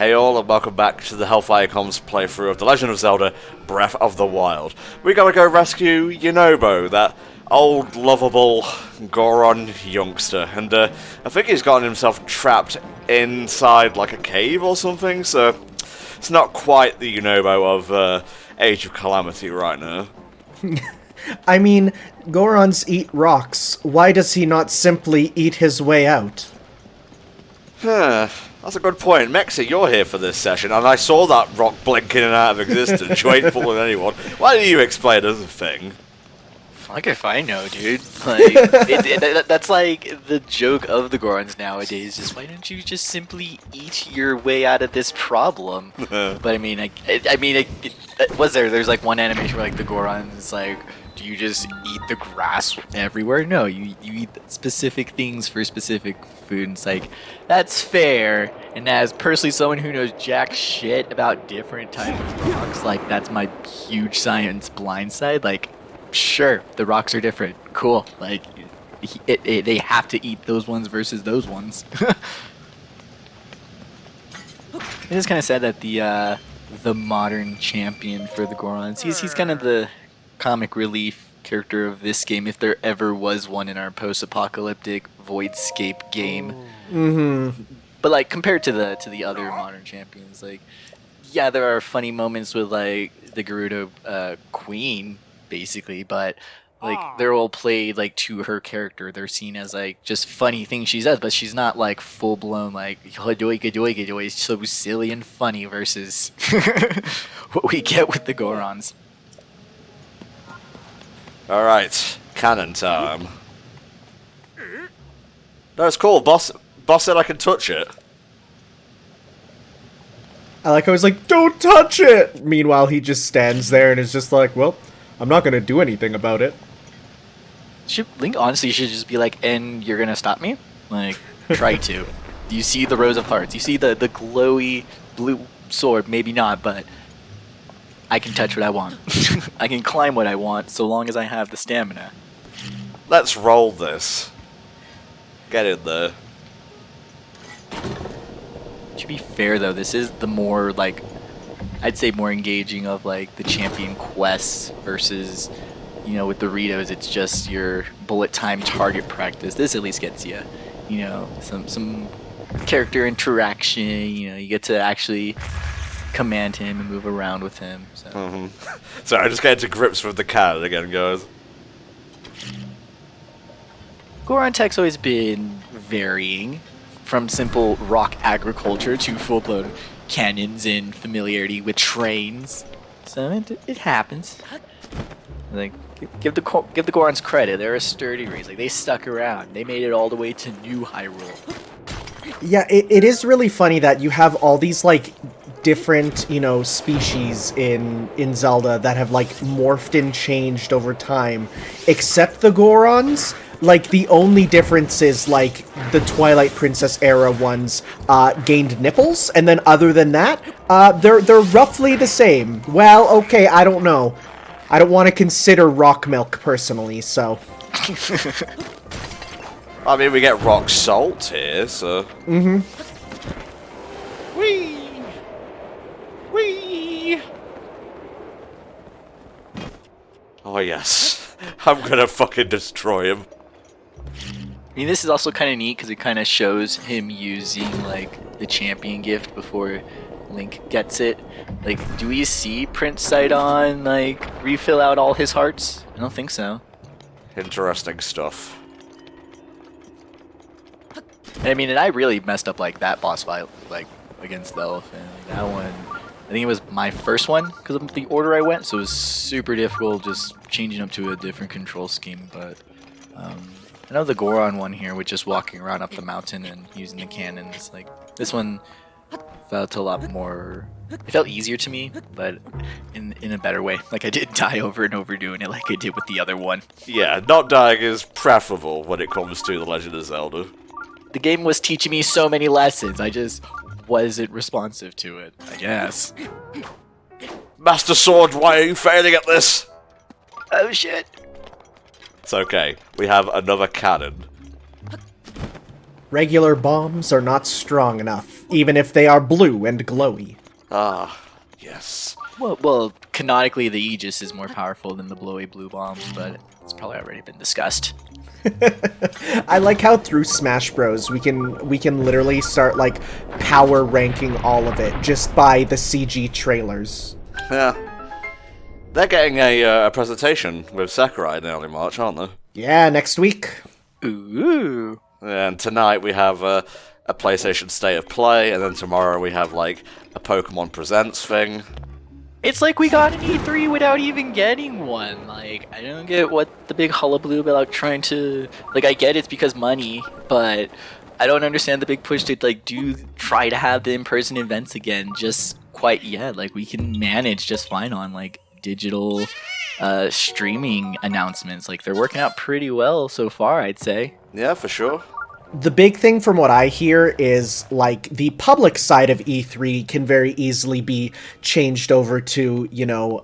Hey all, and welcome back to the HellfireComms playthrough of The Legend of Zelda Breath of the Wild. We gotta go rescue Yunobo, that old, lovable Goron youngster, and I think he's gotten himself trapped inside like a cave or something, so it's not quite the Yunobo of Age of Calamity right now. I mean, Gorons eat rocks. Why does he not simply eat his way out? Huh. That's a good point. Mexi, you're here for this session, and I saw that rock blinking out of existence. You ain't fooling anyone. Why don't you explain as a thing? Fuck if I know, dude. Like, that's like the joke of the Gorons nowadays. Just why don't you just simply eat your way out of this problem? But I mean, there's like one animation where like the Gorons like, do you just eat the grass everywhere? No, you eat specific things for specific food. And it's like, that's fair. And as personally someone who knows jack shit about different types of rocks, like that's my huge science blind side. Like, sure, the rocks are different. Cool. Like, they have to eat those ones versus those ones. It is kind of sad that the modern champion for the Gorons, he's kind of the comic relief character of this game, if there ever was one in our post-apocalyptic voidscape game. Mm-hmm. But like compared to the other modern champions, like yeah, there are funny moments with like the Gerudo Queen, basically, but like they're all played like to her character. They're seen as like just funny things she does, but she's not like full blown like it's so silly and funny versus what we get with the Gorons. Alright, cannon time. No, it's cool. Boss said I can touch it. I like how he's like, don't touch it! Meanwhile, he just stands there and is just like, well, I'm not gonna do anything about it. Link honestly should just be like, and you're gonna stop me? Like, try to. Do you see the rows of hearts? You see the glowy blue sword? Maybe not, but I can touch what I want. I can climb what I want, so long as I have the stamina. Let's roll this. Get in there. To be fair though, this is the more like, I'd say more engaging of like the champion quests versus, you know, with the Doritos, it's just your bullet time target practice. This at least gets you, you know, some character interaction. You know, you get to actually command him and move around with him. So. Sorry, I just got into grips with the cannon again, guys. Goron tech's always been varying, from simple rock agriculture to full-blown cannons and familiarity with trains. So it happens. Like, give the Gorons credit. They're a sturdy race. Like, they stuck around. They made it all the way to New Hyrule. Yeah, it is really funny that you have all these, like, different, you know, species in Zelda that have, like, morphed and changed over time, except the Gorons. Like, the only difference is, like, the Twilight Princess era ones gained nipples, and then other than that, they're roughly the same. Well, okay, I don't know. I don't want to consider rock milk, personally, so. I mean, we get rock salt here, so... Mm-hmm. Whee! Whee! Oh, yes. I'm gonna fucking destroy him. I mean, this is also kind of neat because it kind of shows him using, like, the champion gift before Link gets it. Like, do we see Prince Sidon, like, refill out all his hearts? I don't think so. Interesting stuff. And I mean, and I really messed up, like, that boss fight, like, against the elephant. Like, that one, I think it was my first one because of the order I went, so it was super difficult just changing up to a different control scheme, but, I know the Goron one here with just walking around up the mountain and using the cannons, like, this one felt a lot more, it felt easier to me, but in a better way. Like, I didn't die over and over doing it like I did with the other one. Yeah, not dying is preferable when it comes to The Legend of Zelda. The game was teaching me so many lessons, I just wasn't responsive to it, I guess. Master Sword, why are you failing at this? Oh shit. It's okay. We have another cannon. Regular bombs are not strong enough. even if they are blue and glowy. Ah, yes. Well, canonically, the Aegis is more powerful than the blowy blue bombs, but it's probably already been discussed. I like how through Smash Bros we can literally start like power ranking all of it just by the CG trailers. Yeah. They're getting a presentation with Sakurai in early March, aren't they? Yeah, next week. Ooh. And tonight we have a PlayStation State of Play, and then tomorrow we have like a Pokemon Presents thing. It's like we got an E3 without even getting one. Like, I don't get what the big hullabaloo about trying to... Like, I get it's because money, but I don't understand the big push to, like, try to have the in-person events again just quite yet. Like, we can manage just fine on, like, digital streaming announcements. Like, they're working out pretty well so far, I'd say. Yeah, for sure. The big thing from what I hear is, like, the public side of E3 can very easily be changed over to, you know,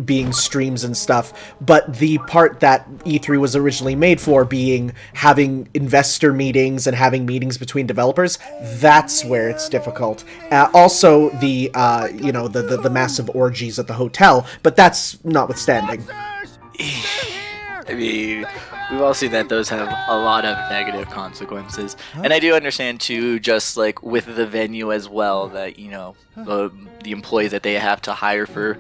being streams and stuff, but the part that E3 was originally made for, being having investor meetings and having meetings between developers, that's where it's difficult. Also, the, you know, the massive orgies at the hotel, but that's notwithstanding. I mean, we've all seen that those have a lot of negative consequences. And I do understand, too, just like with the venue as well, that, you know, the employees that they have to hire for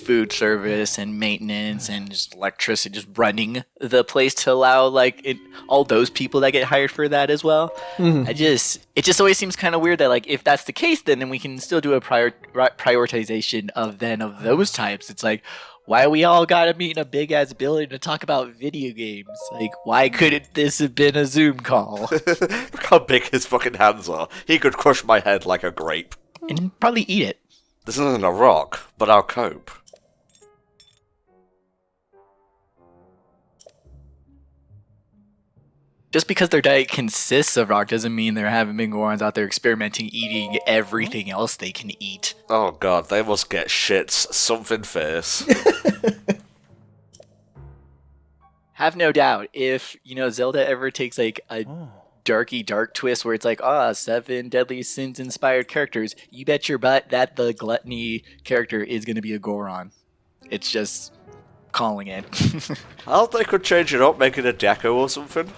food service and maintenance and just electricity, just running the place to allow, like, all those people that get hired for that as well. Mm-hmm. It just always seems kind of weird that, like, if that's the case, then we can still do a prioritization of those types. It's like, why we all gotta meet in a big-ass building to talk about video games? Like, why couldn't this have been a Zoom call? Look how big his fucking hands are. He could crush my head like a grape. And probably eat it. This isn't a rock, but I'll cope. Just because their diet consists of rock doesn't mean there haven't been Gorons out there experimenting, eating everything else they can eat. Oh god, they must get shits something fierce. Have no doubt, if, you know, Zelda ever takes, like, a dark twist where it's like, 7 Deadly Sins inspired characters, you bet your butt that the gluttony character is going to be a Goron. It's just calling it. I thought they could change it up, make it a Deco or something.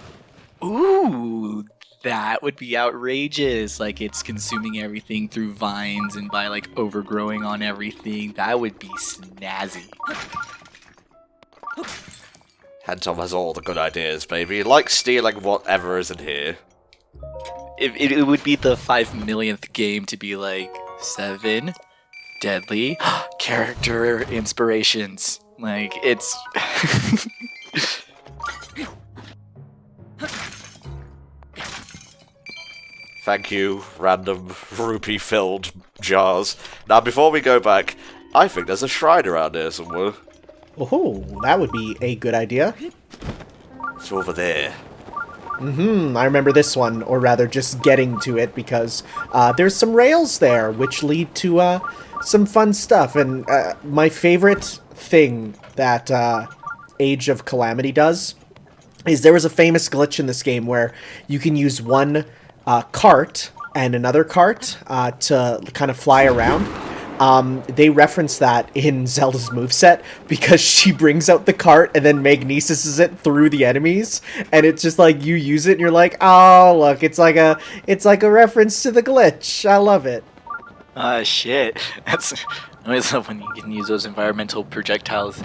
Ooh, that would be outrageous. Like, it's consuming everything through vines and by, like, overgrowing on everything. That would be snazzy. Hentom has all the good ideas, baby. Like stealing whatever is in here. It would be the 5 millionth game to be like 7 deadly character inspirations. Like, it's... Thank you, random rupee-filled jars. Now, before we go back, I think there's a shrine around here somewhere. Oh, that would be a good idea. It's over there. I remember this one, or rather just getting to it, because there's some rails there, which lead to some fun stuff. And my favorite thing that Age of Calamity does is there was a famous glitch in this game where you can use one cart and another cart to kind of fly around. They reference that in Zelda's moveset because she brings out the cart and then magnesises it through the enemies, and it's just like you use it and you're like, oh look, it's like a reference to the glitch. I love it. Shit. I always love when you can use those environmental projectiles.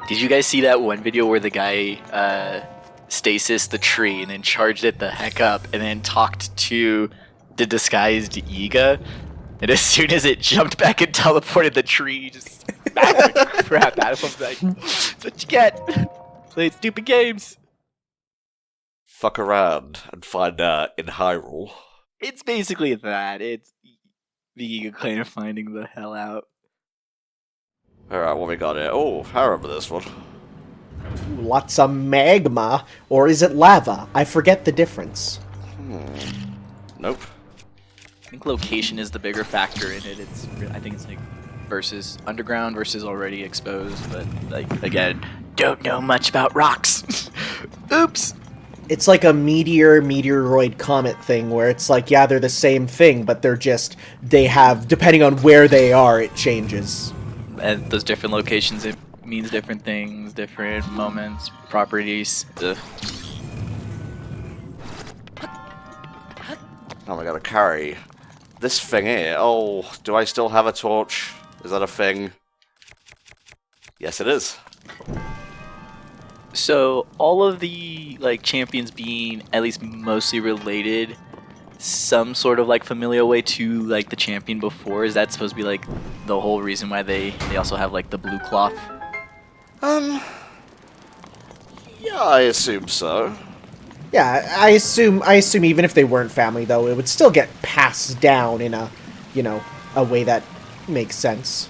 Did you guys see that one video where the guy Stasis the tree and then charged it the heck up and then talked to the disguised Iga? And as soon as it jumped back and teleported, the tree just smacked the crap out of him. Like, that's what you get. Play stupid games. Fuck around and find out in Hyrule. It's basically that. It's the kind of finding the hell out. Alright, what we got here? Oh, I remember this one. Lots of magma, or is it lava? I forget the difference. Nope. I think location is the bigger factor in it. I think it's like versus underground versus already exposed, but like again, don't know much about rocks. Oops. It's like a meteoroid comet thing where it's like, yeah, they're the same thing, but they have, depending on where they are, it changes. And those different locations, it means different things, different moments, properties. Ugh. Now I gotta carry this thing here. Oh, do I still have a torch? Is that a thing? Yes, it is. So all of the like champions being at least mostly related, some sort of like familial way to like the champion before, is that supposed to be like the whole reason why they also have like the blue cloth? Yeah, I assume so. Yeah, I assume even if they weren't family, though, it would still get passed down in a, a way that makes sense.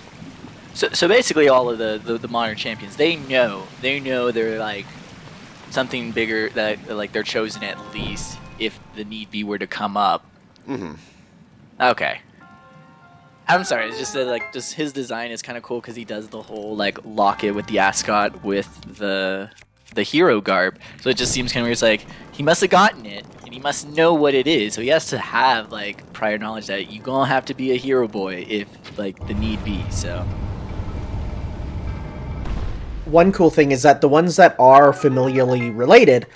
So basically, all of the modern champions, they know they're like something bigger, that like they're chosen at least if the need be were to come up. Mm-hmm. Okay. I'm sorry. It's just that like just his design is kind of cool because he does the whole like locket with the ascot with the hero garb. So it just seems kind of weird. It's like he must have gotten it and he must know what it is. So he has to have like prior knowledge that you gonna have to be a hero boy if like the need be. So. One cool thing is that the ones that are familially related,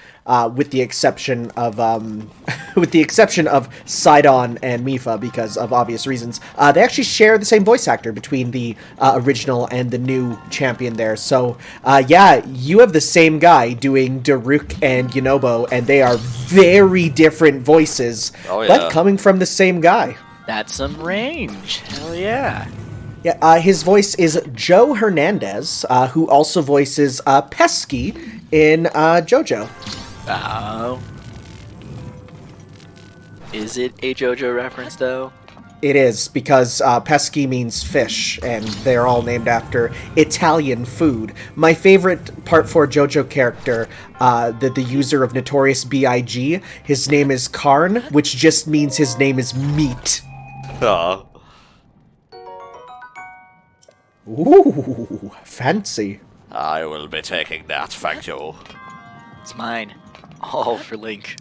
with the exception of Sidon and Mipha, because of obvious reasons, they actually share the same voice actor between the original and the new champion there. So, yeah, you have the same guy doing Daruk and Yunobo, and they are very different voices, but coming from the same guy. That's some range. Hell yeah. Yeah, his voice is Joe Hernandez, who also voices Pesky in JoJo. Oh. Is it a JoJo reference, though? It is, because Pesky means fish, and they're all named after Italian food. My favorite Part 4 JoJo character, the user of Notorious B.I.G., his name is Karn, which just means his name is meat. Aw. Ooh, fancy. I will be taking that, thank you. It's mine. All for Link.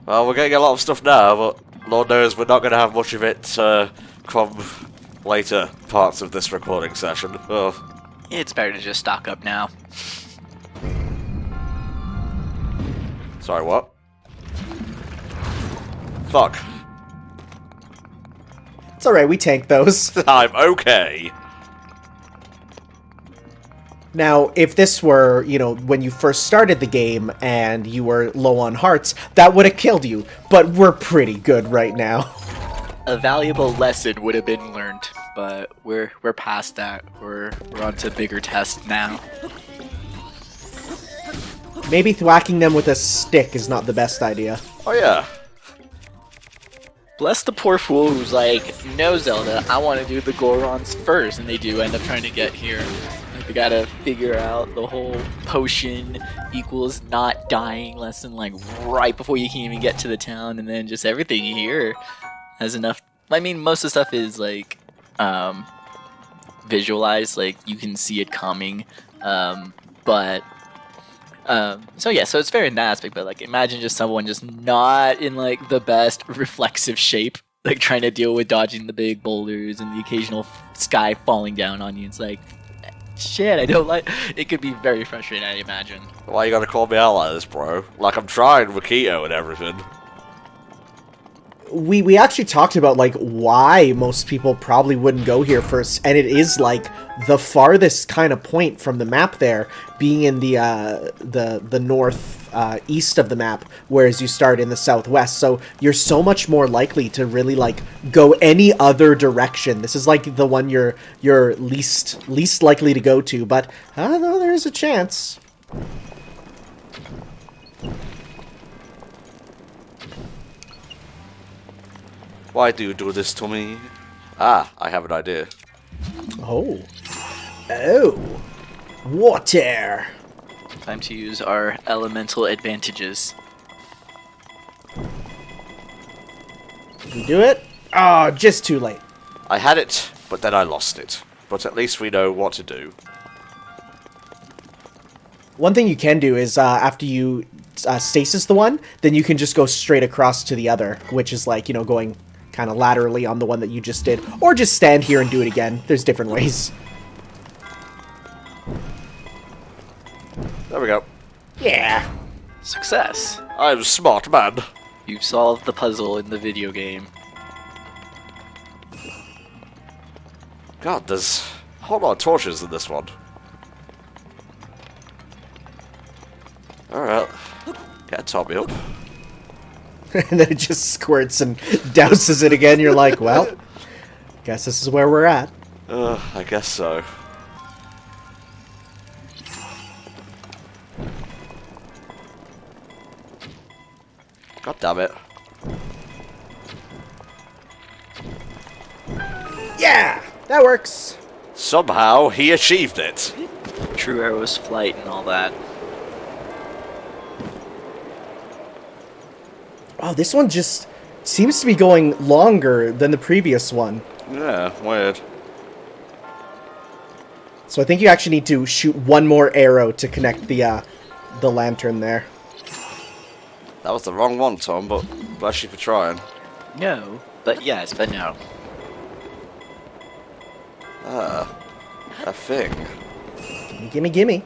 Well, we're getting a lot of stuff now, but Lord knows we're not going to have much of it come later parts of this recording session. Oh. It's better to just stock up now. Sorry, what? Fuck. It's alright, we tank those. I'm okay. Now, if this were, when you first started the game and you were low on hearts, that would have killed you, but we're pretty good right now. A valuable lesson would have been learned, but we're past that. We're on to bigger tests now. Maybe thwacking them with a stick is not the best idea. Oh yeah. Bless the poor fool who's like, no Zelda, I want to do the Gorons first, and they do end up trying to get here. We gotta figure out the whole potion equals not dying lesson, like right before you can even get to the town, and then just everything here has enough. I mean, most of the stuff is like visualized, like you can see it coming. So yeah, so it's fair in that aspect. But like, imagine just someone just not in like the best reflexive shape, like trying to deal with dodging the big boulders and the occasional sky falling down on you. It's like, shit, I don't like. It could be very frustrating, I imagine. Why you gotta call me out like this, bro? Like I'm trying with keto and everything. We actually talked about like why most people probably wouldn't go here first, and it is like the farthest kind of point from the map there, being in the north east of the map, whereas you start in the southwest. So you're so much more likely to really like go any other direction. This is like the one you're least likely to go to, but though there's a chance. Why do you do this to me? Ah, I have an idea. Oh, water. Time to use our elemental advantages. Did we do it? Oh, just too late. I had it, but then I lost it. But at least we know what to do. One thing you can do is after you Stasis the one, then you can just go straight across to the other, which is like, going kind of laterally on the one that you just did. Or just stand here and do it again. There's different ways. There we go. Yeah. Success. I'm a smart man. You've solved the puzzle in the video game. God, there's a whole lot of torches in this one. Alright. Get Tommy up. And then it just squirts and douses it again. You're like, well, guess this is where we're at. I guess so. God damn it. Yeah! That works! Somehow he achieved it. True arrow's flight and all that. Oh, this one just seems to be going longer than the previous one. Yeah, weird. So I think you actually need to shoot one more arrow to connect the lantern there. That was the wrong one, Tom, but bless you for trying. No, but yes, but no. A thing. Gimme, gimme.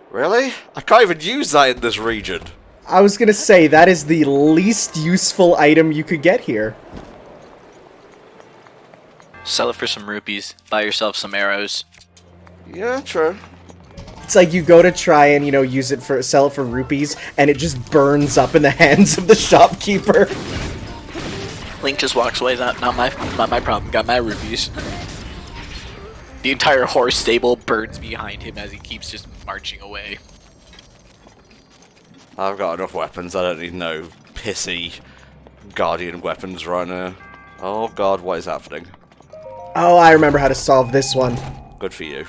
Really? I can't even use that in this region. I was gonna say, that is the least useful item you could get here. Sell it for some rupees. Buy yourself some arrows. Yeah, true. It's like you go to try and, use it for, sell it for rupees, and it just burns up in the hands of the shopkeeper. Link just walks away. Not my problem. Got my rupees. The entire horse stable burns behind him as he keeps just marching away. I've got enough weapons, I don't need no pissy guardian weapons right now. Oh god, what is happening? Oh, I remember how to solve this one. Good for you.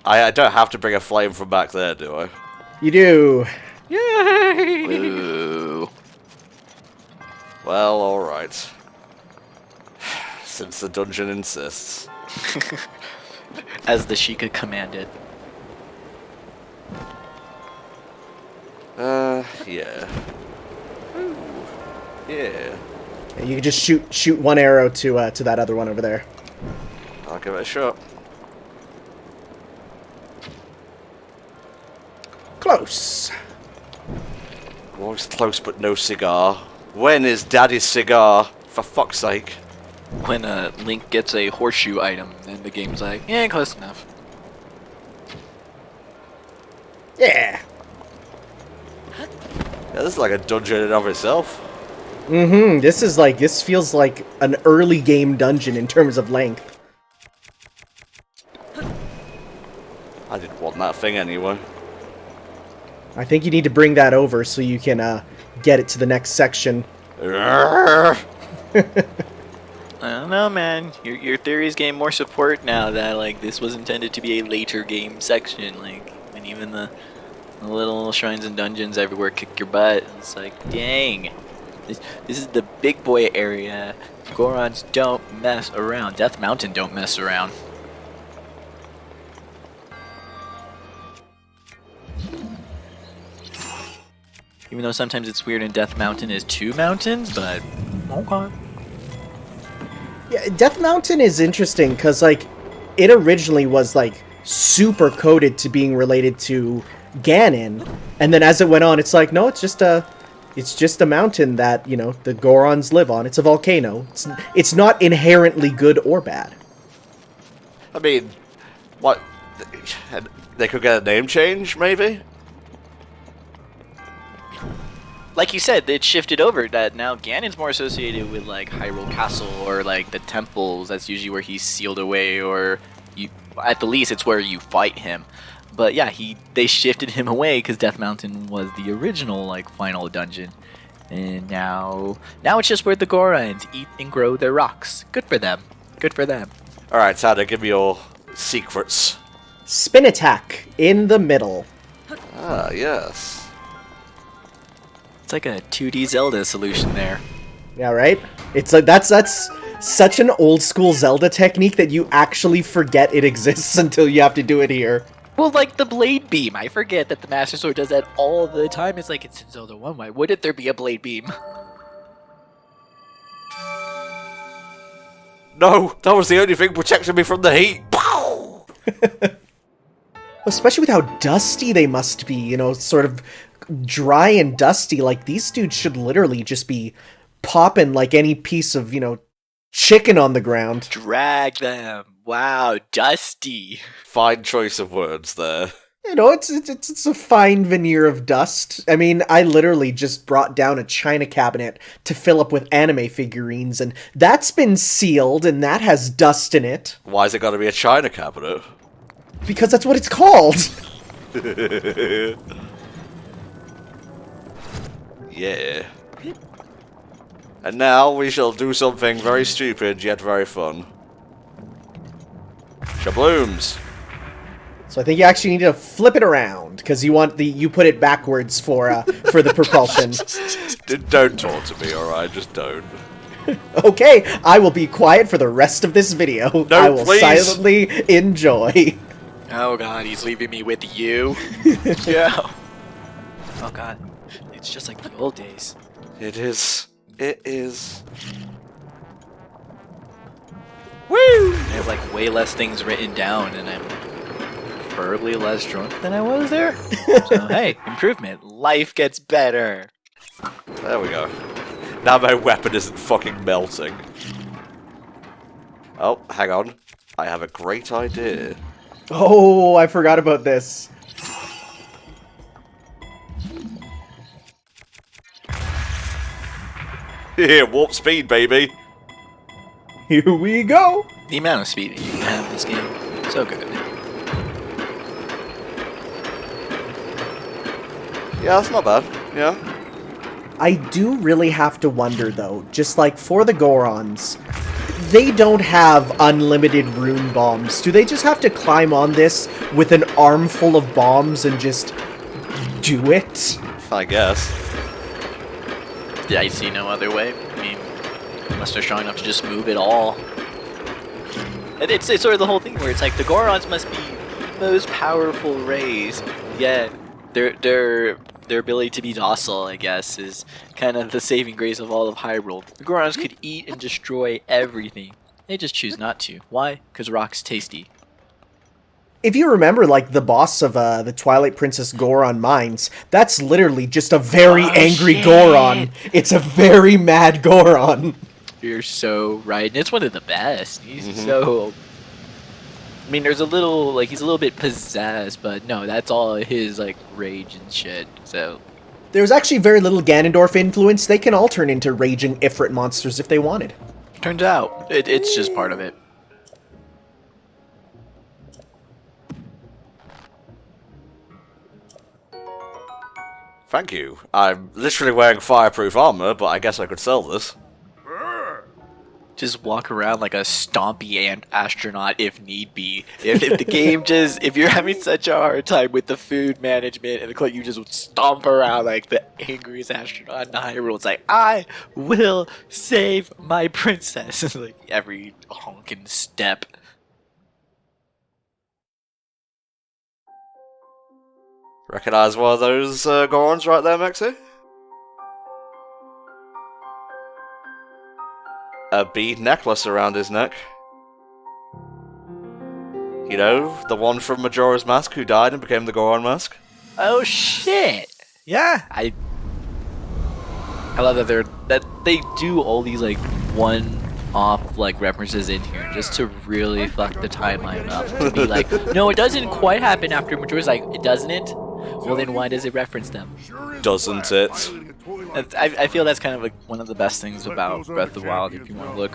I don't have to bring a flame from back there, do I? You do. Yay! Ooh. Well, alright. Since the dungeon insists. As the Sheikah commanded. Yeah. Ooh. Yeah. You can just shoot one arrow to that other one over there. I'll give it a shot. Close. Always close but no cigar. When is Daddy's cigar? For fuck's sake. When Link gets a horseshoe item, then the game's like, yeah, close enough. Yeah. Yeah, this is like a dungeon in and of itself. Mm-hmm. This feels like an early game dungeon in terms of length. I didn't want that thing anyway. I think you need to bring that over so you can get it to the next section. Urgh. I don't know, man. Your theories gain more support now that like this was intended to be a later game section, like, and even the little shrines and dungeons everywhere kick your butt. It's like, dang, this is the big boy area. Gorons don't mess around. Death Mountain don't mess around. Even though sometimes it's weird and Death Mountain is 2 mountains, but okay. Yeah, Death Mountain is interesting because like it originally was like super coded to being related to Ganon, and then as it went on, it's like no, it's just a mountain that the Gorons live on. It's a volcano. It's not inherently good or bad. I mean, what? They could get a name change, maybe? Like you said, it shifted over that now Ganon's more associated with like Hyrule Castle or like the temples. That's usually where he's sealed away, or you at the least it's where you fight him. But yeah, they shifted him away because Death Mountain was the original like final dungeon, and now it's just where the Gorons eat and grow their rocks. Good for them. Good for them. All right, Sada, give me your secrets. Spin attack in the middle. Ah, yes. It's like a 2D Zelda solution there. Yeah, right? It's like that's such an old school Zelda technique that you actually forget it exists until you have to do it here. Well, like the blade beam. I forget that the Master Sword does that all the time. It's like, it's in Zelda 1. Why wouldn't there be a blade beam? No, that was the only thing protecting me from the heat. Pow! Especially with how dusty they must be, you know, sort of dry and dusty. Like, these dudes should literally just be popping like any piece of, you know, chicken on the ground. Drag them. Wow, dusty. Fine choice of words there. You know, it's a fine veneer of dust. I mean, I literally just brought down a china cabinet to fill up with anime figurines, and that's been sealed, and that has dust in it. Why's it gotta be a china cabinet? Because that's what it's called! Yeah. And now we shall do something very stupid yet very fun. Shablooms! So I think you actually need to flip it around, because you put it backwards for the propulsion. Don't talk to me, alright? Just don't. Okay, I will be quiet for the rest of this video. No, I will please. silently enjoy. Oh god, he's leaving me with you. Yeah. Oh god, it's just like the old days. It is. It is. Woo! I have like way less things written down, and I'm preferably less drunk than I was there. So hey, improvement. Life gets better. There we go. Now my weapon isn't fucking melting. Oh, hang on. I have a great idea. Oh, I forgot about this. Here, warp speed, baby. Here we go. The amount of speed that you can have in this game, so good. Yeah, that's not bad. Yeah. I do really have to wonder, though, just like for the Gorons, they don't have unlimited rune bombs. Do they just have to climb on this with an armful of bombs and just do it? I guess. Yeah, I see no other way. I mean, unless they're strong enough to just move it all. And it's sort of the whole thing where it's like the Gorons must be the most powerful race. Yeah, their ability to be docile, I guess, is kind of the saving grace of all of Hyrule. The Gorons could eat and destroy everything. They just choose not to. Why? Because rock's tasty. If you remember, like, the boss of the Twilight Princess Goron Mines, that's literally just a very angry shit. Goron. It's a very mad Goron. You're so right. And it's one of the best. He's so... I mean, there's a little, like, he's a little bit possessed, but no, that's all his, like, rage and shit, so... There's actually very little Ganondorf influence. They can all turn into raging Ifrit monsters if they wanted. Turns out, it's just part of it. Thank you. I'm literally wearing fireproof armor, but I guess I could sell this. Just walk around like a stompy astronaut if need be. If the game just, if you're having such a hard time with the food management and you just stomp around like the angriest astronaut in Hyrule. It's like, I will save my princess. Like every honking step. Recognize one of those Gorons right there, Mexi? A bead necklace around his neck. You know, the one from Majora's Mask who died and became the Goron Mask? Oh shit! Yeah, I love that they do all these like one-off like references in here just to really fuck the timeline up. To be like, no, it doesn't quite happen after Majora's. Like, it doesn't it? Well, then why does it reference them? Doesn't it? I feel that's kind of like one of the best things about Breath of the Wild, if you want to look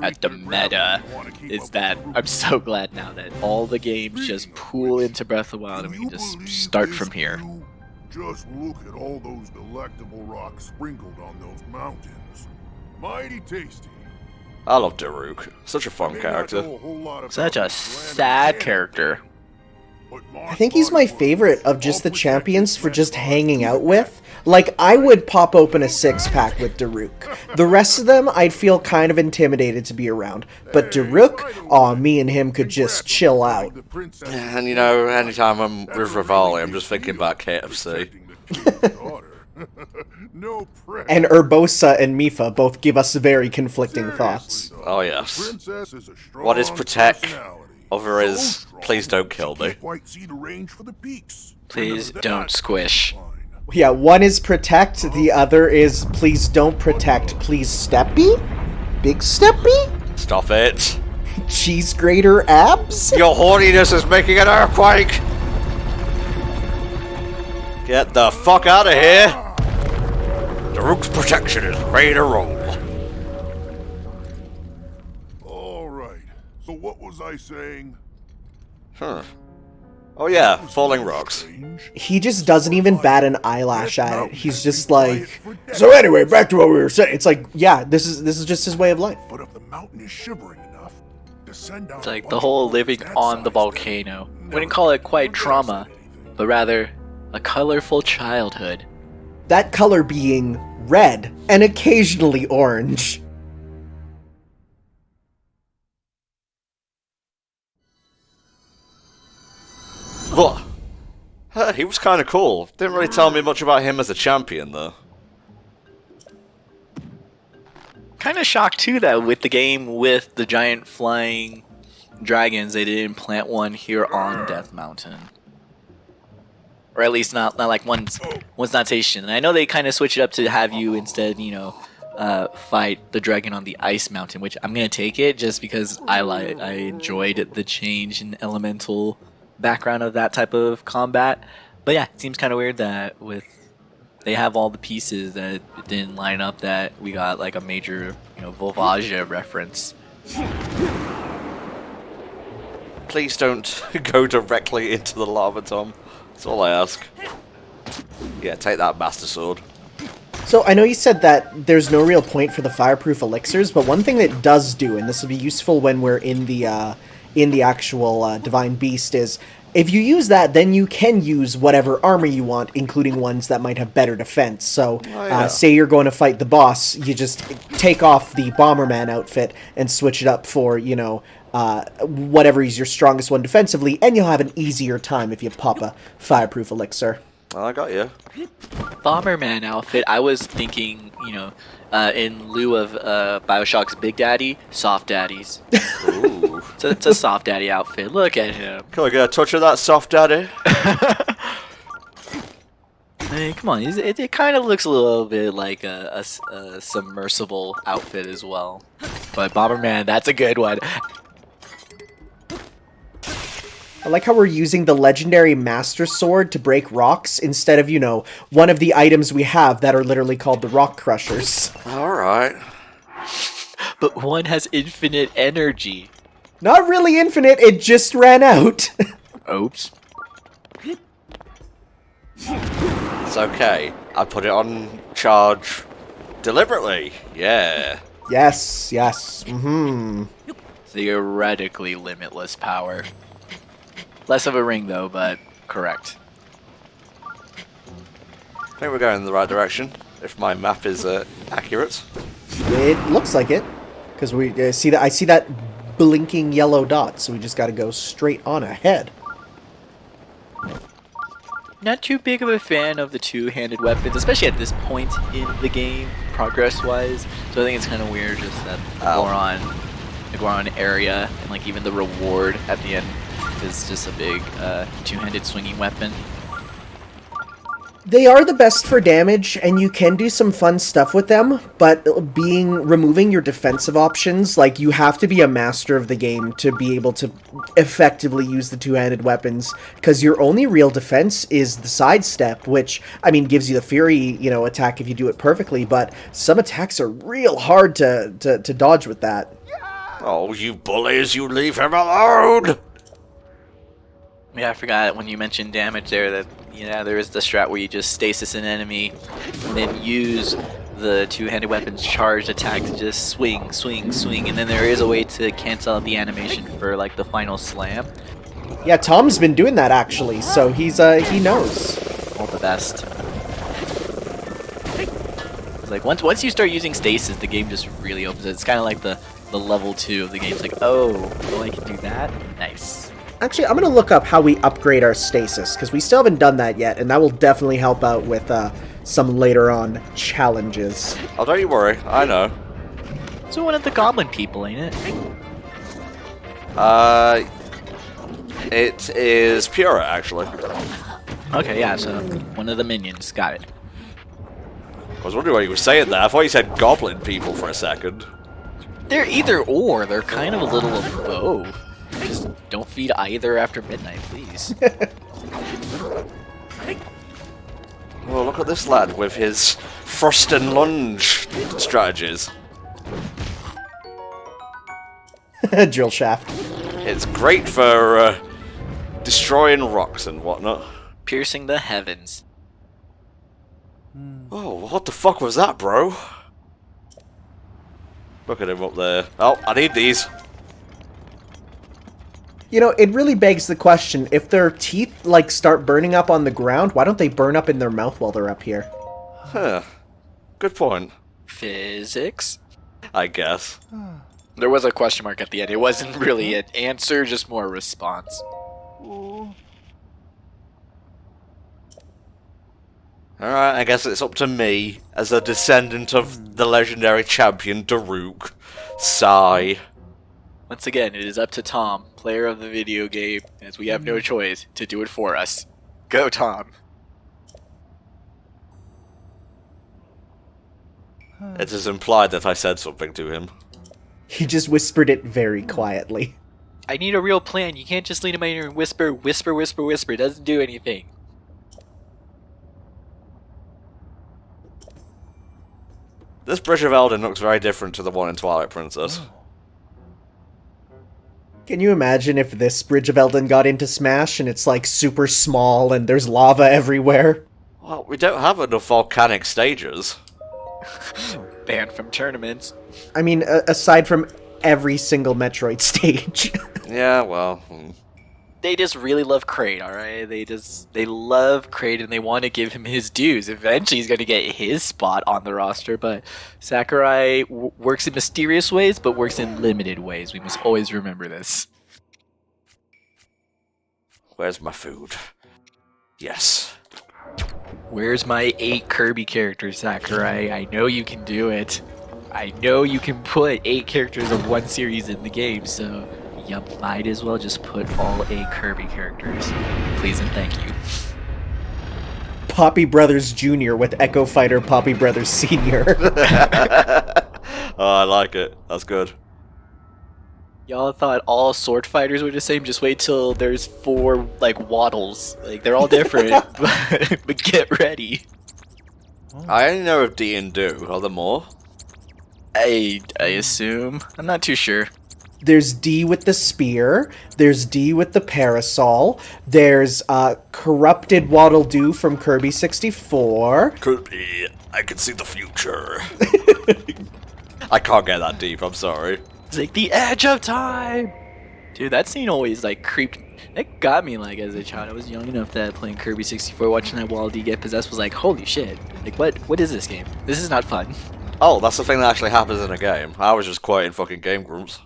at the meta, is that I'm so glad now that all the games just pool into Breath of the Wild and we can just start from here. Just look at all those delectable rocks sprinkled on those mountains. Mighty tasty. I love Daruk. Such a fun character. Such a sad character. I think he's my favorite of just the champions for just hanging out with. Like, I would pop open a 6-pack with Daruk. The rest of them, I'd feel kind of intimidated to be around. But Daruk, aw, me and him could just chill out. And you know, anytime I'm with Rivali, I'm just thinking about KFC. No pressure. And Urbosa and Mifa both give us very conflicting thoughts. Oh yes. Princess is a strong One is protect, personality. other is So strong, please don't kill she me. can't quite see the range for the peaks. Please That's don't squish. fine. Yeah, one is protect, the other is please don't protect, please steppy? Big steppy? Stop it. Cheese grater abs? Your horniness is making an earthquake! Get the fuck out of here! Daruk's protection is ready to roll. All right. So what was I saying? Huh. Oh yeah, falling rocks. Strange. He just doesn't even bat an eyelash at it. He's just like, so anyway, back to what we were saying. It's like, yeah, this is just his way of life. But if the mountain is shivering enough to send out It's like the whole living on the volcano. Wouldn't call it quite trauma, but rather a colorful childhood. That color being red and occasionally orange. What? He was kind of cool. Didn't really tell me much about him as a champion, though. Kind of shocked too that with the game with the giant flying dragons, they didn't plant one here on Death Mountain, or at least not like one's not station. And I know they kind of switch it up to have you instead, fight the dragon on the ice mountain, which I'm gonna take it just because I enjoyed the change in elemental background of that type of combat. But yeah, it seems kind of weird that they have all the pieces that it didn't line up, that we got like a major, Volvagia reference. Please don't go directly into the lava, Tom. That's all I ask. Yeah, take that, Master Sword. So I know you said that there's no real point for the fireproof elixirs, but one thing that does do, and this will be useful when we're in the actual Divine Beast, is if you use that, then you can use whatever armor you want, including ones that might have better defense. So, say you're going to fight the boss, you just take off the Bomberman outfit and switch it up for, whatever is your strongest one defensively, and you'll have an easier time if you pop a fireproof elixir. I got you. Bomberman outfit, I was thinking, in lieu of Bioshock's Big Daddy, Soft Daddies. Ooh. It's a Soft Daddy outfit. Look at him. Can I get a touch of that, soft daddy? Hey, come on. It kind of looks a little bit like a submersible outfit as well. But Bomberman, that's a good one. I like how we're using the legendary Master Sword to break rocks instead of, one of the items we have that are literally called the Rock Crushers. Alright. But one has infinite energy. Not really infinite, it just ran out. Oops. It's okay. I put it on charge deliberately. Yeah. Yes. Theoretically limitless power. Less of a ring though, but correct. I think we're going in the right direction, if my map is accurate. It looks like it, because we see that. I see that blinking yellow dot, so we just got to go straight on ahead. Not too big of a fan of the two-handed weapons, especially at this point in the game, progress-wise. So I think it's kind of weird just that the Goron area, and like even the reward at the end is just a big two-handed swinging weapon. They are the best for damage, and you can do some fun stuff with them, but removing your defensive options, like, you have to be a master of the game to be able to effectively use the two-handed weapons, because your only real defense is the sidestep, which, gives you the Fury, attack if you do it perfectly, but some attacks are real hard to dodge with that. Oh, you bullies, you leave him alone! Yeah, I forgot when you mentioned damage there that, there is the strat where you just stasis an enemy and then use the two-handed weapon's charged attack to just swing, and then there is a way to cancel out the animation for, like, the final slam. Yeah, Tom's been doing that, actually, so he knows. All the best. It's like once you start using stasis, the game just really opens. It's kind of like the level 2 of the game. It's like, oh, I can do that. Nice. Actually, I'm gonna look up how we upgrade our stasis, because we still haven't done that yet, and that will definitely help out with some later on challenges. Oh, don't you worry, I know. So one of the goblin people, ain't it? It is Pura, actually. Okay, yeah, so one of the minions. Got it. I was wondering why you were saying that. I thought you said goblin people for a second. They're either or. They're kind of a little of both. Just don't feed either after midnight, please. Oh, look at this lad with his thrust and lunge strategies. Drill shaft. It's great for destroying rocks and whatnot. Piercing the heavens. Oh, what the fuck was that, bro? Look at him up there. Oh, I need these. You know, it really begs the question, if their teeth, like, start burning up on the ground, why don't they burn up in their mouth while they're up here? Huh. Good point. Physics? I guess. There was a question mark at the end. It wasn't really an answer, just more a response. Alright, I guess it's up to me, as a descendant of the legendary champion, Daruk. Sigh. Once again, it is up to Tom, player of the video game, as we have no choice, to do it for us. Go, Tom. It is implied that I said something to him. He just whispered it very quietly. I need a real plan. You can't just lean in my ear and whisper, whisper, whisper, whisper. It doesn't do anything. This Bridge of Elden looks very different to the one in Twilight Princess. Can you imagine if this Bridge of Elden got into Smash and it's like super small and there's lava everywhere? Well, we don't have enough volcanic stages. Banned from tournaments. I mean, aside from every single Metroid stage. Yeah, well... They just really love Kraid, alright? They love Kraid and they want to give him his dues. Eventually he's going to get his spot on the roster, but Sakurai works in mysterious ways, but works in limited ways. We must always remember this. Where's my food? Yes. Where's my 8 Kirby characters, Sakurai? I know you can do it. I know you can put 8 characters of one series in the game, so... you might as well just put all 8 Kirby characters. Please and thank you. Poppy Brothers Jr. with Echo Fighter Poppy Brothers Sr. Oh, I like it. That's good. Y'all thought all sword fighters were the same? Just wait till there's 4, like, waddles. Like, they're all different, but get ready. I only know of D and Do. Are there more? I assume. I'm not too sure. There's D with the spear, there's D with the parasol, there's Corrupted Waddle Doo from Kirby 64. Kirby, I can see the future. I can't get that deep, I'm sorry. It's like the edge of time! Dude, that scene always, like, creeped. It got me, like, as a child. I was young enough that playing Kirby 64, watching that Waddle Dee get possessed was like, holy shit. Like, what is this game? This is not fun. Oh, that's the thing that actually happens in a game. I was just quoting fucking Game Grumps.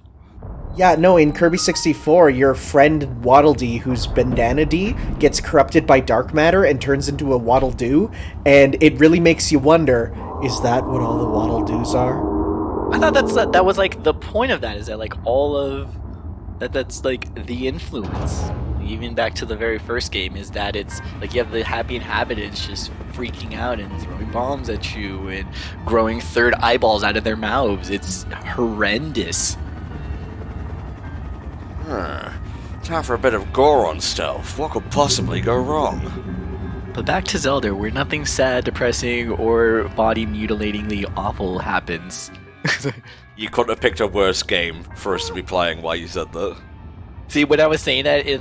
Yeah, no, in Kirby 64, your friend Waddle Dee, who's Bandana Dee, gets corrupted by dark matter and turns into a Waddle Doo, and it really makes you wonder, is that what all the Waddle Doos are? I thought that was like the point of that, is that like all of that's like the influence. Even back to the very first game, is that it's like you have the happy inhabitants just freaking out and throwing bombs at you and growing third eyeballs out of their mouths. It's horrendous. Time for a bit of Goron stuff. What could possibly go wrong? But back to Zelda, where nothing sad, depressing, or body-mutilatingly awful happens. You couldn't have picked a worse game for us to be playing while you said that. See, when I was saying that, in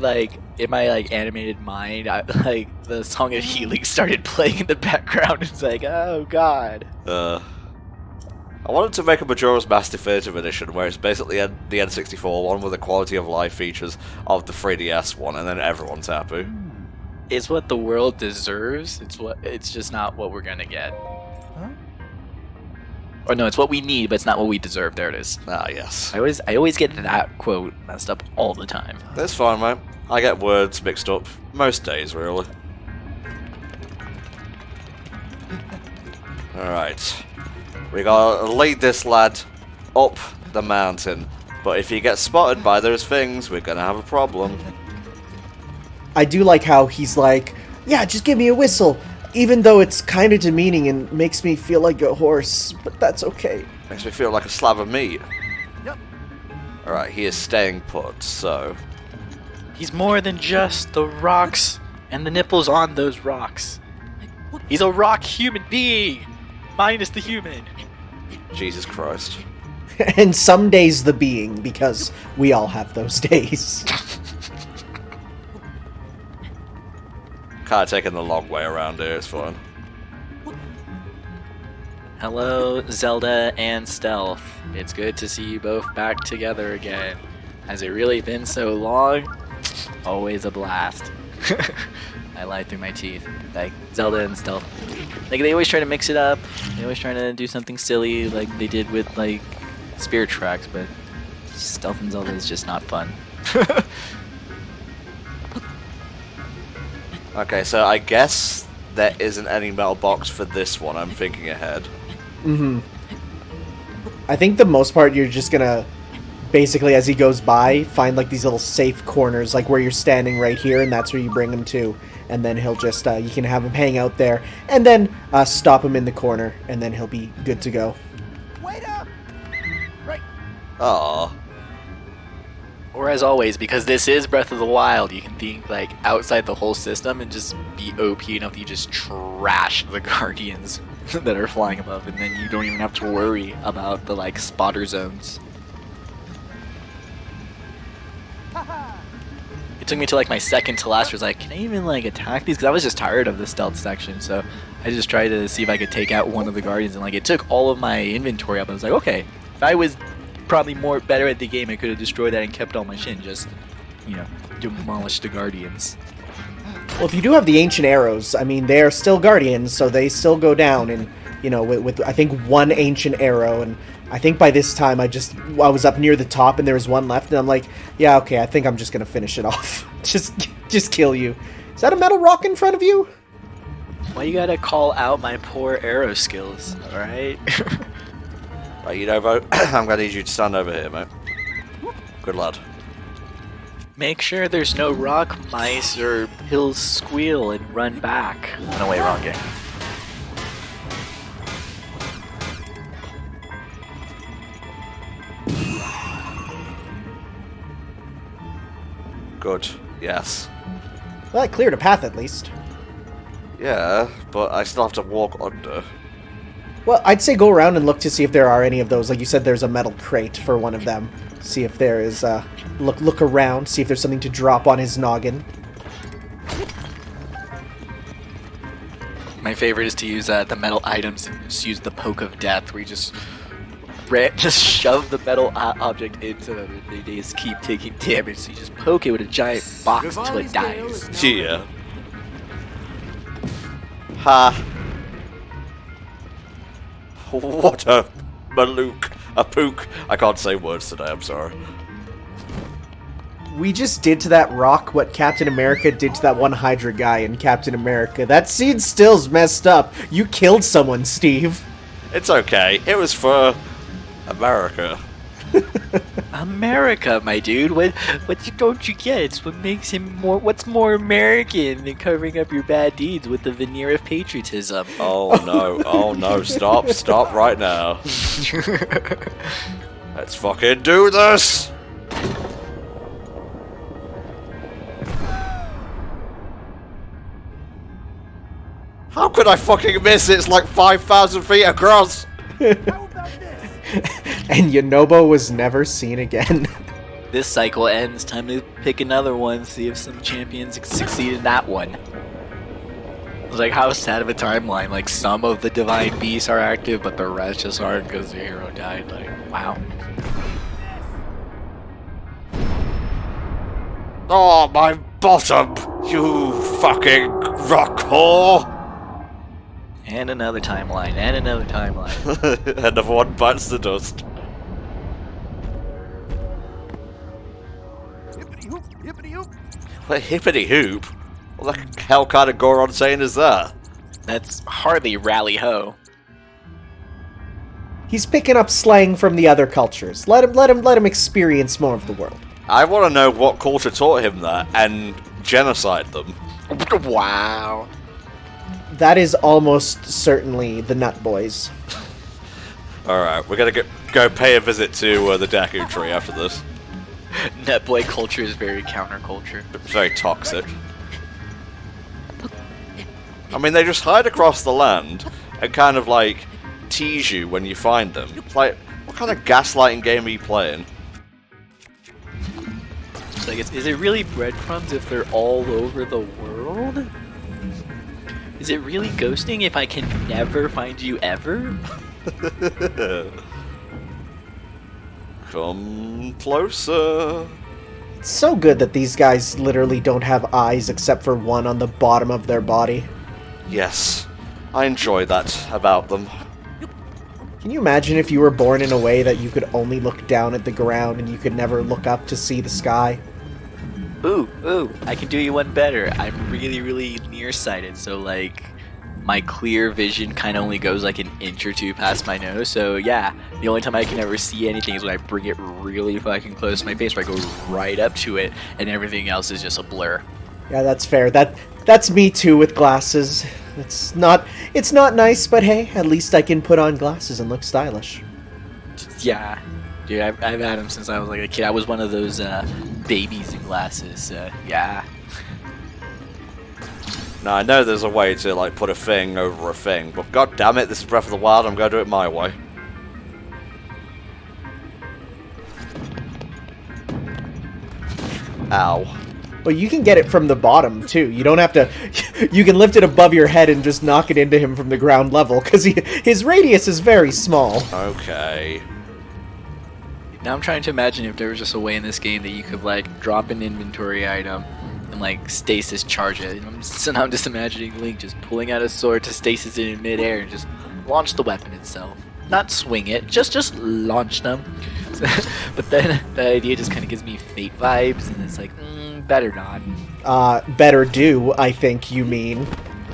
my like animated mind, the Song of Healing started playing in the background. It's like, oh god. I wanted to make a Majora's Mask Definitive Edition where it's basically the N64 one with the quality of life features of the 3DS one, and then everyone's happy. It's what the world deserves. It's just not what we're gonna get. Huh? Or no, it's what we need, but it's not what we deserve. There it is. Ah, yes. I always get that quote messed up all the time. That's fine, mate. I get words mixed up most days, really. Alright. We gotta lead this lad up the mountain. But if he gets spotted by those things, we're gonna have a problem. I do like how he's like, yeah, just give me a whistle. Even though it's kind of demeaning and makes me feel like a horse, but that's okay. Makes me feel like a slab of meat. Alright, he is staying put, so... He's more than just the rocks and the nipples on those rocks. He's a rock human being, minus the human. Jesus Christ. And some days the being, because we all have those days. Kinda taking the long way around here, it's fine. Hello, Zelda and Stealth. It's good to see you both back together again. Has it really been so long? Always a blast. I lie through my teeth. Like, Zelda and Stealth. Like, they always try to mix it up. They always try to do something silly like they did with, like, Spirit Tracks, but Stealth and Zelda is just not fun. Okay, so I guess there isn't any metal box for this one, I'm thinking ahead. I think the most part you're just gonna, basically as he goes by, find like these little safe corners, like where you're standing right here, and that's where you bring him to. And then he'll just, you can have him hang out there, and then stop him in the corner, and then he'll be good to go. Wait up! Right. Aww. Or as always, because this is Breath of the Wild, you can think like outside the whole system and just be OP enough that you just trash the Guardians that are flying above, and then you don't even have to worry about the like spotter zones. It took me to like my second to last, was like, can I even like attack these? Because I was just tired of the stealth section, so I just tried to see if I could take out one of the Guardians, and like it took all of my inventory up. I was like, okay, if I was probably better at the game, I could have destroyed that and kept all my shit and just, you know, demolished the Guardians. Well, if you do have the ancient arrows, I mean, they are still Guardians, so they still go down, and, you know, with I think one ancient arrow, and I think by this time I was up near the top and there was one left, and I'm like, yeah, okay, I think I'm just gonna finish it off. just kill you. Is that a metal rock in front of you? Why you gotta call out my poor arrow skills, alright? Right, Yunobo, I'm gonna need you to stand over here, mate. Good lad. Make sure there's no rock mice or he'll squeal and run back. No way, wrong game. Good. Yes. Well, that cleared a path at least. Yeah, but I still have to walk under. Well, I'd say go around and look to see if there are any of those. Like you said, there's a metal crate for one of them. See if there is, look around, see if there's something to drop on his noggin. My favorite is to use the metal items and just use the poke of death, where you just shove the metal object into them, and they just keep taking damage. So you just poke it with a giant box until it dies. Yeah. Ha. What a malook. A pook. I can't say words today, I'm sorry. We just did to that rock what Captain America did to that one Hydra guy in Captain America. That scene still's messed up. You killed someone, Steve. It's okay. It was for America. America, my dude. What don't you get? It's what makes him more. What's more American than covering up your bad deeds with the veneer of patriotism? Oh no. Oh no. Stop right now. Let's fucking do this! How could I fucking miss? It's like 5,000 feet across! And Yunobo was never seen again. This cycle ends. Time to pick another one. See if some champions succeed in that one. It's like, how sad of a timeline. Like, some of the divine beasts are active, but the rest just aren't because the hero died. Like, wow. Oh, my bottom! You fucking rock whore! And another timeline, and another timeline. Another one bites the dust. Hippity hoop, hippity hoop. What hippity hoop? What the hell kind of Goron saying is that? That's hardly rally-ho. He's picking up slang from the other cultures. Let him experience more of the world. I want to know what culture taught him that and genocide them. Wow. That is almost certainly the Nut Boys. Alright, we're gonna go pay a visit to the Deku Tree after this. Netboy culture is very counterculture. It's very toxic. I mean, they just hide across the land and kind of like tease you when you find them. Like, what kind of gaslighting game are you playing? Like, is it really breadcrumbs if they're all over the world? Is it really ghosting if I can never find you ever? Come closer. It's so good that these guys literally don't have eyes except for one on the bottom of their body. Yes, I enjoy that about them. Can you imagine if you were born in a way that you could only look down at the ground and you could never look up to see the sky? Ooh, I can do you one better. I'm really nearsighted, so like my clear vision kind of only goes like an inch or two past my nose. So yeah, the only time I can ever see anything is when I bring it really fucking close to my face, where I go right up to it, and everything else is just a blur. Yeah, that's fair. That's me too with glasses. It's not nice, but hey, at least I can put on glasses and look stylish. Yeah, dude, I've had them since I was like a kid. I was one of those babies in glasses. Yeah. Now, I know there's a way to like put a thing over a thing, but god damn it, this is Breath of the Wild, I'm going to do it my way. Ow. Well, you can get it from the bottom, too. You don't have to... You can lift it above your head and just knock it into him from the ground level, because his radius is very small. Okay. Now I'm trying to imagine if there was just a way in this game that you could like drop an inventory item and like stasis charge it. So now I'm just imagining Link just pulling out a sword to stasis it in midair and just launch the weapon itself. Not swing it, just launch them. But then the idea just kind of gives me Fate vibes, and it's like, better not. Better do, I think you mean.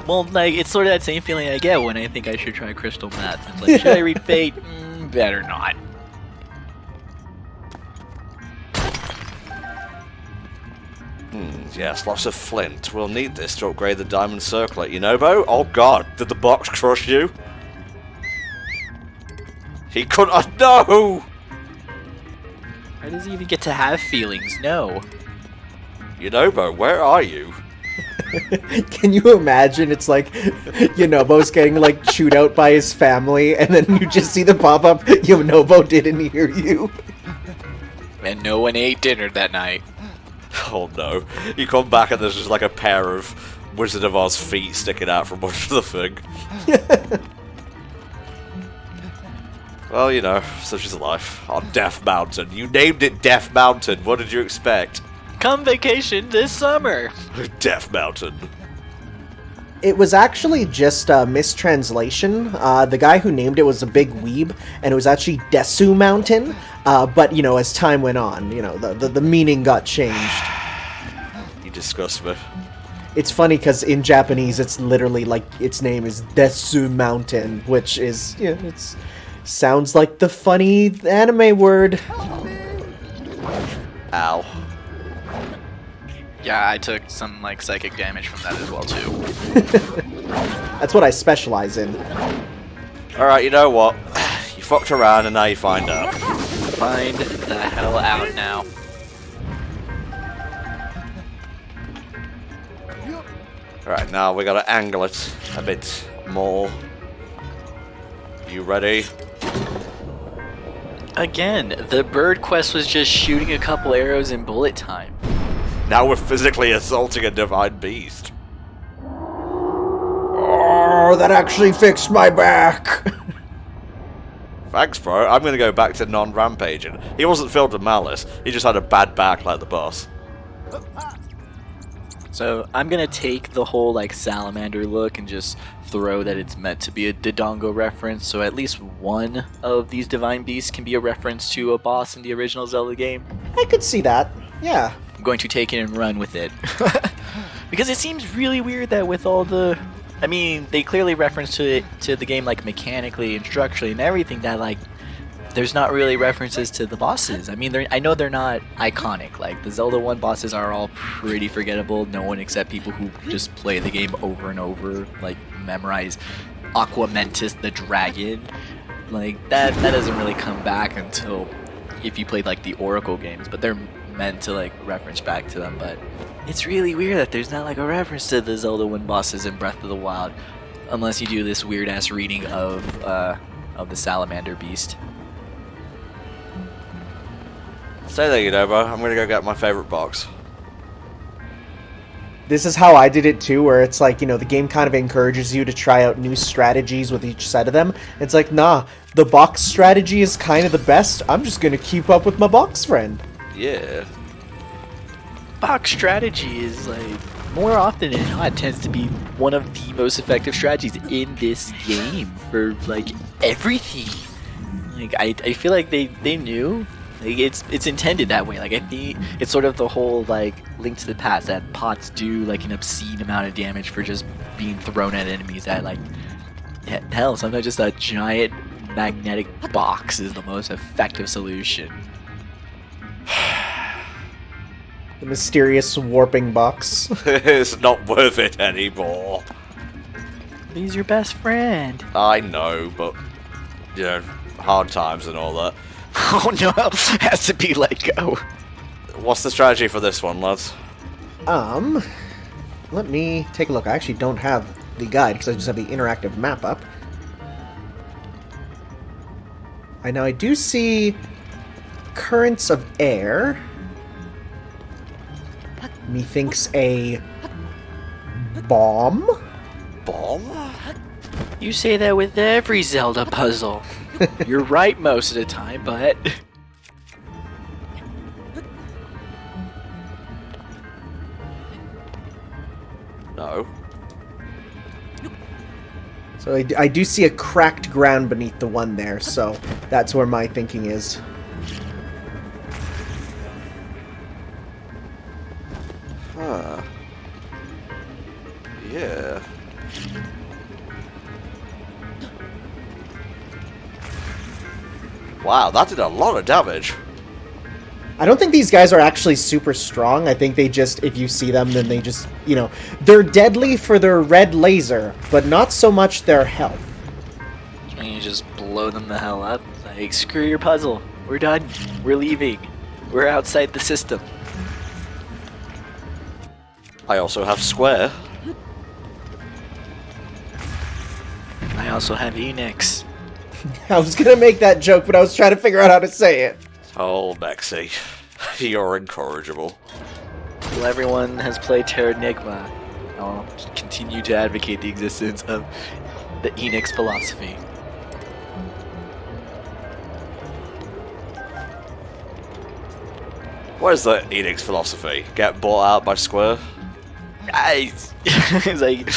Well, like, it's sort of that same feeling I get when I think I should try Crystal Meth. It's like, should I read Fate? Better not. Yes, lots of flint. We'll need this to upgrade the diamond circlet. Yunobo? Oh god, did the box crush you? He could... Oh, no! Why does he even get to have feelings? No. Yunobo, where are you? Can you imagine? It's like Yunobo's getting like chewed out by his family, and then you just see the pop-up, Yunobo didn't hear you. And no one ate dinner that night. Oh no. You come back and there's just like a pair of Wizard of Oz feet sticking out from under the thing. Well, you know, such is life. On Death Mountain. You named it Death Mountain. What did you expect? Come vacation this summer. Death Mountain. It was actually just a mistranslation. The guy who named it was a big weeb, and it was actually Desu Mountain. But, you know, as time went on, you know, the meaning got changed. You disgust me. It's funny because in Japanese, it's literally like its name is Desu Mountain, which is, you know, it's sounds like the funny anime word. Ow. Yeah, I took some like psychic damage from that as well too. That's what I specialize in. Alright, you know what? You fucked around and now you find out. Find the hell out now. Alright, now we gotta angle it a bit more. You ready? Again, the bird quest was just shooting a couple arrows in bullet time. Now we're physically assaulting a divine beast. Oh, that actually fixed my back. Thanks, bro. I'm gonna go back to non-rampaging. He wasn't filled with malice. He just had a bad back like the boss. So I'm gonna take the whole like salamander look and just throw that it's meant to be a Dodongo reference, so at least one of these divine beasts can be a reference to a boss in the original Zelda game. I could see that. Yeah. I'm going to take it and run with it. Because it seems really weird that with all the... I mean, they clearly reference to the game like mechanically and structurally and everything, that like there's not really references to the bosses. I mean, I know they're not iconic. Like, the Zelda 1 bosses are all pretty forgettable. No one except people who just play the game over and over, like, memorize Aquamentus the dragon. Like, that doesn't really come back until if you played, like, the Oracle games. But they're meant to, like, reference back to them. But it's really weird that there's not, like, a reference to the Zelda 1 bosses in Breath of the Wild. Unless you do this weird-ass reading of the Salamander Beast. Stay there, Yunobo. I'm gonna go get my favorite box. This is how I did it too, where it's like, you know, the game kind of encourages you to try out new strategies with each set of them. It's like, nah, the box strategy is kind of the best. I'm just gonna keep up with my box friend. Yeah. Box strategy is, like, more often than not, tends to be one of the most effective strategies in this game for, like, everything. Like, I feel like they knew. Like, it's intended that way. Like, I think it's sort of the whole, like, Link to the Past, that pots do, like, an obscene amount of damage for just being thrown at enemies. That, like, hell, sometimes just a giant magnetic box is the most effective solution. The mysterious warping box. It's not worth it anymore. He's your best friend. I know, but, you know, hard times and all that. Oh no, has to be let go. What's the strategy for this one, lads? Let me take a look. I actually don't have the guide because I just have the interactive map up. I do see currents of air. Methinks a bomb? Bomb? You say that with every Zelda puzzle. You're right most of the time, but... No. So I do see a cracked ground beneath the one there, so that's where my thinking is. Huh. Yeah. Wow, that did a lot of damage. I don't think these guys are actually super strong. I think they just, if you see them, then they just, you know, they're deadly for their red laser, but not so much their health. You just blow them the hell up. Like, screw your puzzle. We're done. We're leaving. We're outside the system. I also have square. I also have Enix. I was gonna make that joke, but I was trying to figure out how to say it. Oh, Mexi. You're incorrigible. Well, everyone has played Terranigma. I'll continue to advocate the existence of the Enix philosophy. What is the Enix philosophy? Get bought out by Square? It's like,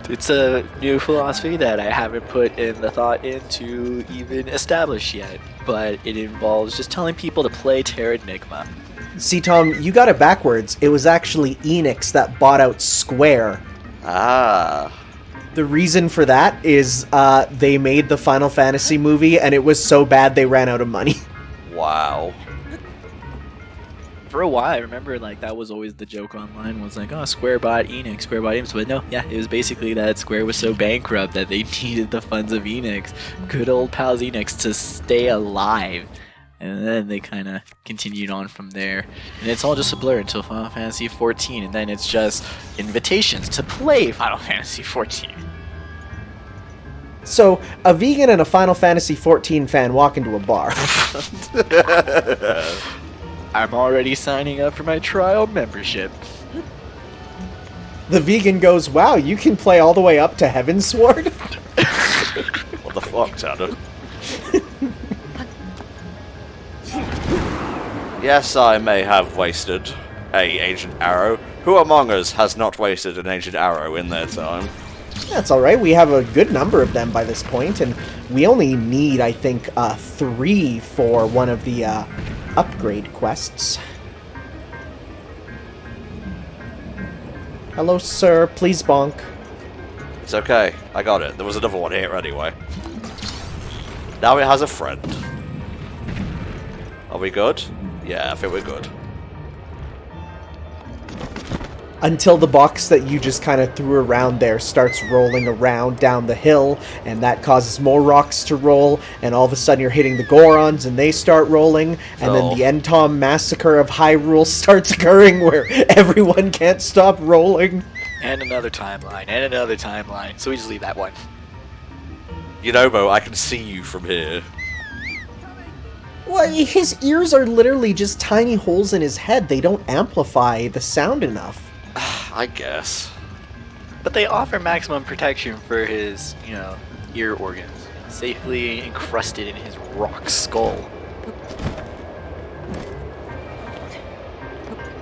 it's a new philosophy that I haven't put in the thought in to even establish yet, but it involves just telling people to play Terranigma. See, Tom, you got it backwards. It was actually Enix that bought out Square. Ah. The reason for that is they made the Final Fantasy movie, and it was so bad they ran out of money. Wow. For a while, I remember, like, that was always the joke online, was like, oh, Square bought Enix, Square bought Enix, but no, yeah, it was basically that Square was so bankrupt that they needed the funds of Enix, good old pals Enix, to stay alive, and then they kind of continued on from there, and it's all just a blur until Final Fantasy XIV, and then it's just invitations to play Final Fantasy XIV. So, a vegan and a Final Fantasy XIV fan walk into a bar. I'm already signing up for my trial membership. The vegan goes, wow, you can play all the way up to Heavensward? What the fuck, Tanner? Yes, I may have wasted a Ancient Arrow. Who among us has not wasted an ancient arrow in their time? That's alright, we have a good number of them by this point, and we only need, I think, 3 for one of the upgrade quests. Hello, sir. Please bonk. It's okay, I got it. There was another one here anyway. Now it has a friend. Are we good? Yeah, I think we're good. Until the box that you just kind of threw around there starts rolling around down the hill, and that causes more rocks to roll, and all of a sudden you're hitting the Gorons, and they start rolling, and then the Entom massacre of Hyrule starts occurring, where everyone can't stop rolling. And another timeline, and another timeline. So we just leave that one. Yunobo, I can see you from here. Well, his ears are literally just tiny holes in his head. They don't amplify the sound enough. I guess. But they offer maximum protection for his, you know, ear organs. Safely encrusted in his rock skull.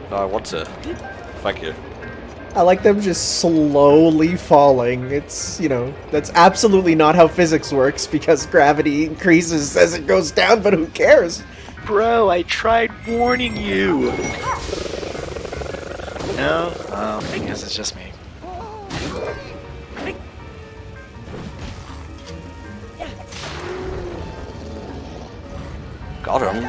No, I want to. Thank you. I like them just slowly falling. It's, you know, that's absolutely not how physics works, because gravity increases as it goes down, but who cares? Bro, I tried warning you! No? Oh, I guess it's just me. Got him.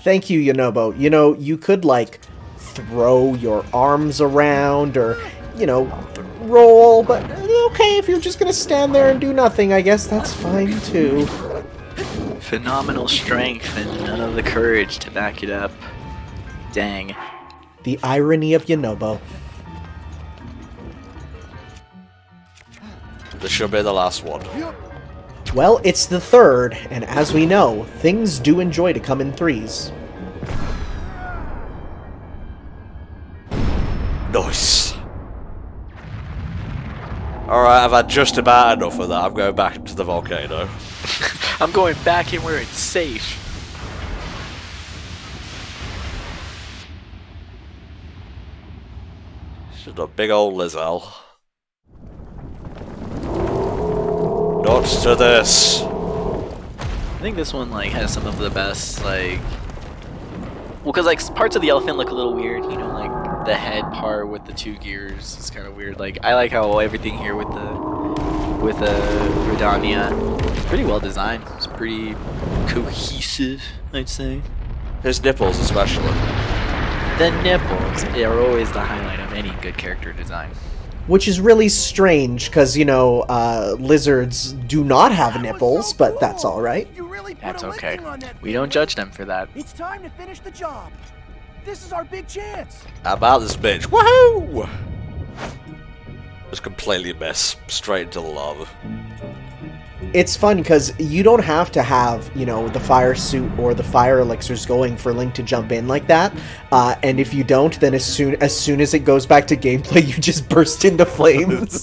Thank you, Yunobo. You know, you could, like, throw your arms around or, you know, roll, but okay, if you're just gonna stand there and do nothing, I guess that's fine, too. Phenomenal strength and none of the courage to back it up. Dang. The irony of Yunobo. This should be the last one. Well, it's the third, and as we know, things do enjoy to come in threes. Nice. Alright, I've had just about enough of that. I'm going back into the volcano. I'm going back in where it's safe. Just a big old Lizelle. Not to this. I think this one like has some of the best like, well, cause like parts of the elephant look a little weird, you know, like the head part with the 2 gears is kind of weird. Like I like how everything here with the Redania, it's pretty well designed. It's pretty cohesive, I'd say. His nipples especially. The nipples are always the highlight of any good character design. Which is really strange, because, you know, lizards do not have nipples, but that's alright. That's okay. We don't judge them for that. It's time to finish the job. This is our big chance. How about this bitch? Woohoo! Just completely miss. Straight into the lava. It's fun because you don't have to have, you know, the fire suit or the fire elixirs going for Link to jump in like that. And if you don't, then as soon as it goes back to gameplay, you just burst into flames.